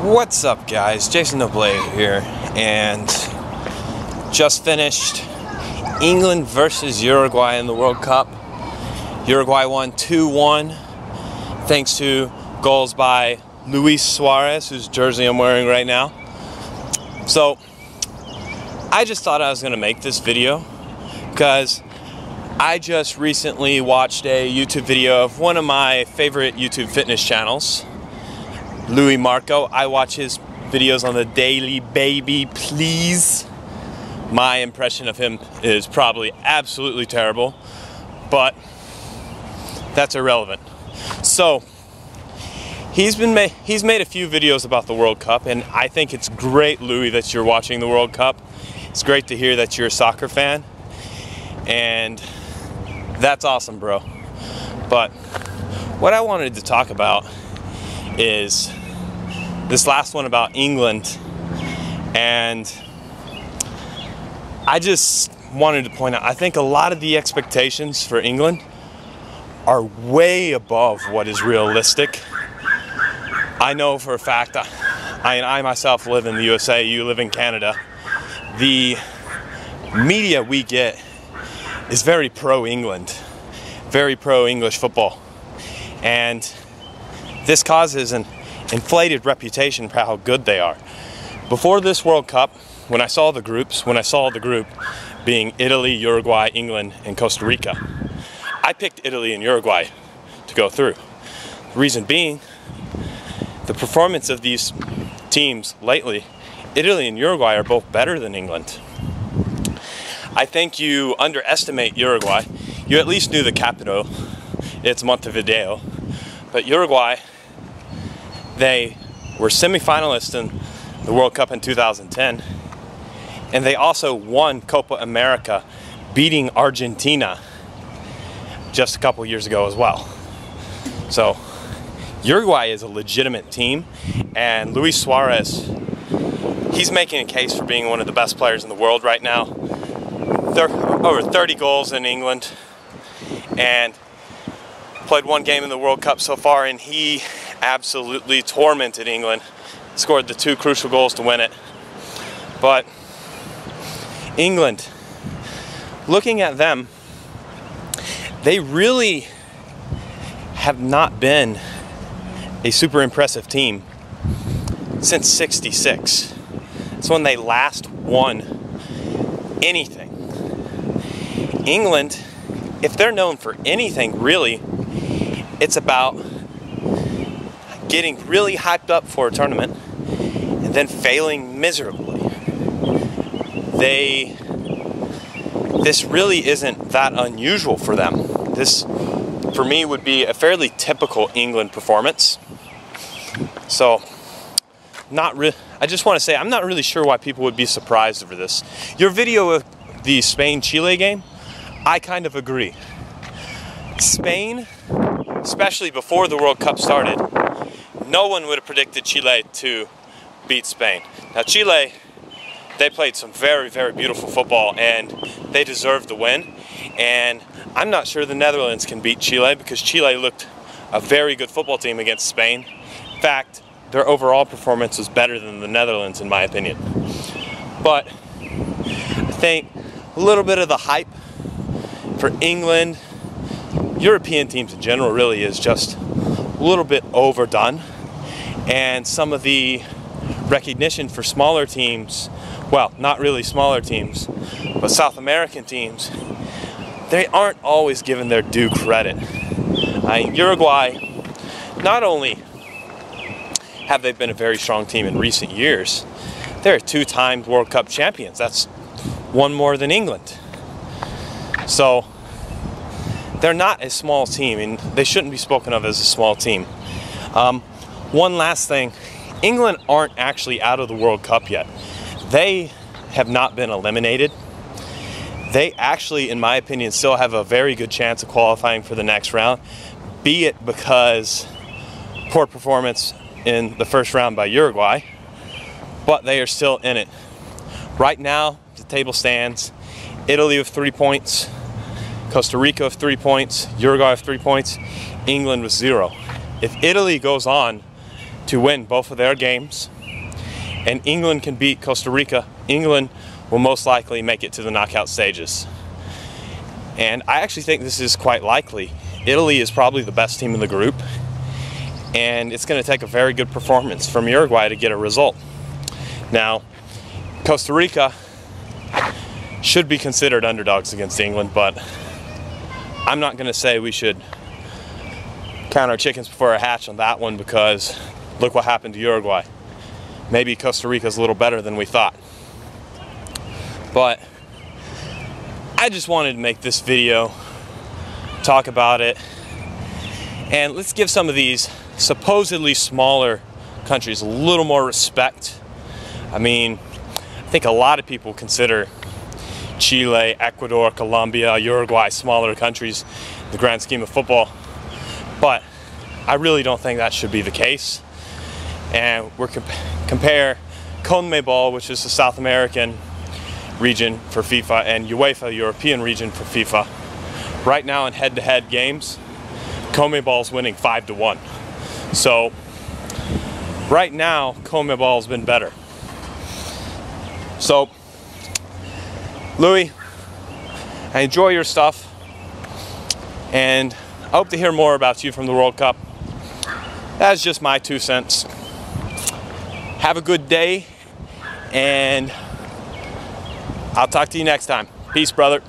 What's up, guys? Jason Noble here, and just finished England versus Uruguay in the World Cup. Uruguay won 2-1 thanks to goals by Luis Suarez, whose jersey I'm wearing right now. So I just thought I was going to make this video because I just recently watched a YouTube video of one of my favorite YouTube fitness channels, Luimarco. I watch his videos on the daily, baby, please. My impression of him is probably absolutely terrible, but that's irrelevant. So he's made a few videos about the World Cup, and I think it's great, Louis, that you're watching the World Cup. It's great to hear that you're a soccer fan, and that's awesome, bro. But what I wanted to talk about is this last one about England, and I just wanted to point out, I think a lot of the expectations for England are way above what is realistic. I know for a fact, I myself live in the USA, you live in Canada. The media we get is very pro-England, very pro-English football. And this causes an inflated reputation for how good they are. Before this World Cup, when I saw the group being Italy, Uruguay, England, and Costa Rica, I picked Italy and Uruguay to go through. The reason being, the performance of these teams lately, Italy and Uruguay are both better than England. I think you underestimate Uruguay. You at least knew the capital, it's Montevideo, but Uruguay, they were semi-finalists in the World Cup in 2010, and they also won Copa America, beating Argentina just a couple years ago as well. So Uruguay is a legitimate team, and Luis Suarez, he's making a case for being one of the best players in the world right now. Over 30 goals in England, and played one game in the World Cup so far, and he absolutely tormented England, scored the 2 crucial goals to win it. But England, looking at them, they really have not been a super impressive team since '66. It's when they last won anything. England, if they're known for anything really, it's about getting really hyped up for a tournament and then failing miserably. This really isn't that unusual for them. This, for me, would be a fairly typical England performance. So, I just want to say, I'm not really sure why people would be surprised over this. Your video of the Spain-Chile game, I kind of agree. Spain, especially before the World Cup started, no one would have predicted Chile to beat Spain. Now Chile, they played some very, very beautiful football, and they deserved the win. And I'm not sure the Netherlands can beat Chile, because Chile looked a very good football team against Spain. In fact, their overall performance was better than the Netherlands, in my opinion. But I think a little bit of the hype for England, European teams in general, really is just a little bit overdone. And some of the recognition for smaller teams, well, not really smaller teams, but South American teams, they aren't always given their due credit. Uruguay, not only have they been a very strong team in recent years, they're 2-time World Cup champions. That's one more than England. So they're not a small team, and they shouldn't be spoken of as a small team. One last thing, England aren't actually out of the World Cup yet. They have not been eliminated. They actually, in my opinion, still have a very good chance of qualifying for the next round, be it because poor performance in the first round by Uruguay, but they are still in it. Right now, the table stands, Italy with 3 points, Costa Rica with 3 points, Uruguay with 3 points, England with 0. If Italy goes on to win both of their games, and England can beat Costa Rica, England will most likely make it to the knockout stages. And I actually think this is quite likely. Italy is probably the best team in the group, and it's going to take a very good performance from Uruguay to get a result. Now, Costa Rica should be considered underdogs against England, but I'm not going to say we should count our chickens before they hatch on that one, because look what happened to Uruguay. Maybe Costa Rica's a little better than we thought. But I just wanted to make this video, talk about it, and let's give some of these supposedly smaller countries a little more respect. I mean, I think a lot of people consider Chile, Ecuador, Colombia, Uruguay smaller countries in the grand scheme of football, but I really don't think that should be the case. And we're compare CONMEBOL, which is the South American region for FIFA, and UEFA, European region for FIFA. Right now in head-to-head games, CONMEBOL's winning 5-1. So right now, CONMEBOL's been better. So, Louis, I enjoy your stuff, and I hope to hear more about you from the World Cup. That's just my 2 cents. Have a good day, and I'll talk to you next time. Peace, brother.